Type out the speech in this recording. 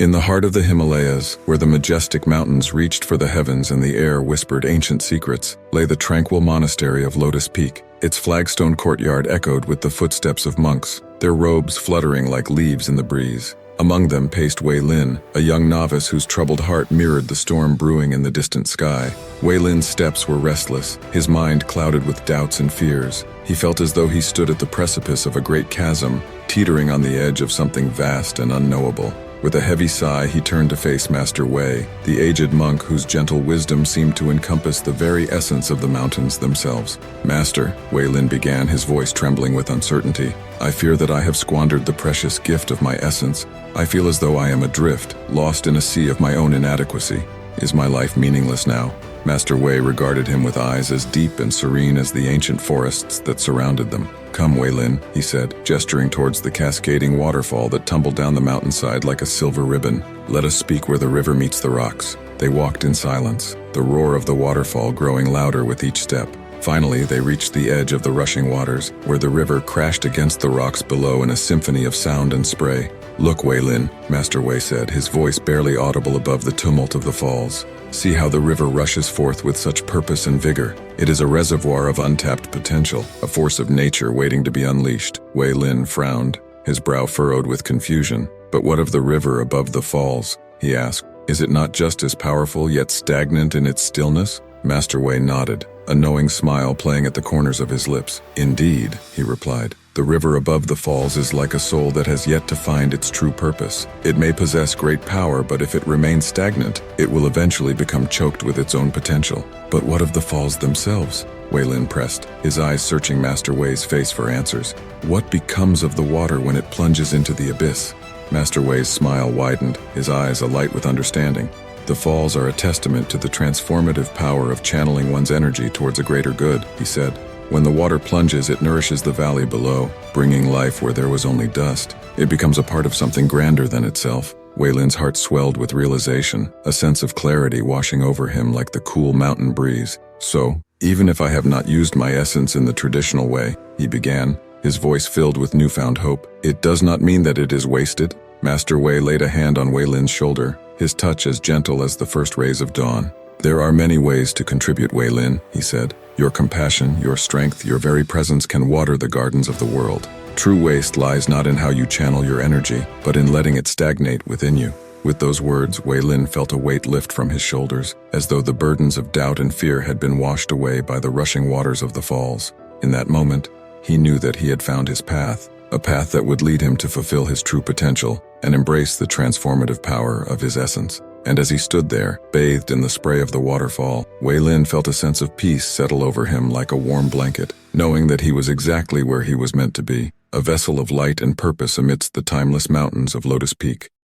In the heart of the Himalayas, where the majestic mountains reached for the heavens and the air whispered ancient secrets, lay the tranquil monastery of Lotus Peak. Its flagstone courtyard echoed with the footsteps of monks, their robes fluttering like leaves in the breeze. Among them paced Wei Lin, a young novice whose troubled heart mirrored the storm brewing in the distant sky. Wei Lin's steps were restless, his mind clouded with doubts and fears. He felt as though he stood at the precipice of a great chasm, teetering on the edge of something vast and unknowable. With a heavy sigh, he turned to face Master Wei, the aged monk whose gentle wisdom seemed to encompass the very essence of the mountains themselves. "Master," Wei Lin began, his voice trembling with uncertainty, "I fear that I have squandered the precious gift of my essence. I feel as though I am adrift, lost in a sea of my own inadequacy. Is my life meaningless now?" Master Wei regarded him with eyes as deep and serene as the ancient forests that surrounded them. "Come, Wei Lin," he said, gesturing towards the cascading waterfall that tumbled down the mountainside like a silver ribbon. "Let us speak where the river meets the rocks." They walked in silence, the roar of the waterfall growing louder with each step. Finally, they reached the edge of the rushing waters, where the river crashed against the rocks below in a symphony of sound and spray. "Look, Wei Lin," Master Wei said, his voice barely audible above the tumult of the falls. "See how the river rushes forth with such purpose and vigor. It is a reservoir of untapped potential, a force of nature waiting to be unleashed." Wei Lin frowned, his brow furrowed with confusion. "But what of the river above the falls?" he asked. "Is it not just as powerful yet stagnant in its stillness?" Master Wei nodded, a knowing smile playing at the corners of his lips. "Indeed," he replied. "The river above the falls is like a soul that has yet to find its true purpose. It may possess great power, but if it remains stagnant, it will eventually become choked with its own potential." "But what of the falls themselves?" Wei Lin pressed, his eyes searching Master Wei's face for answers. "What becomes of the water when it plunges into the abyss?" Master Wei's smile widened, his eyes alight with understanding. "The falls are a testament to the transformative power of channeling one's energy towards a greater good," he said. "When the water plunges, it nourishes the valley below, bringing life where there was only dust. It becomes a part of something grander than itself." Wei Lin's heart swelled with realization, a sense of clarity washing over him like the cool mountain breeze. "So, even if I have not used my essence in the traditional way," he began, his voice filled with newfound hope, "it does not mean that it is wasted." Master Wei laid a hand on Wei Lin's shoulder, his touch as gentle as the first rays of dawn. "There are many ways to contribute, Wei Lin," he said. "Your compassion, your strength, your very presence can water the gardens of the world. True waste lies not in how you channel your energy, but in letting it stagnate within you." With those words, Wei Lin felt a weight lift from his shoulders, as though the burdens of doubt and fear had been washed away by the rushing waters of the falls. In that moment, he knew that he had found his path, a path that would lead him to fulfill his true potential and embrace the transformative power of his essence. And as he stood there, bathed in the spray of the waterfall, Wei Lin felt a sense of peace settle over him like a warm blanket, knowing that he was exactly where he was meant to be, a vessel of light and purpose amidst the timeless mountains of Lotus Peak.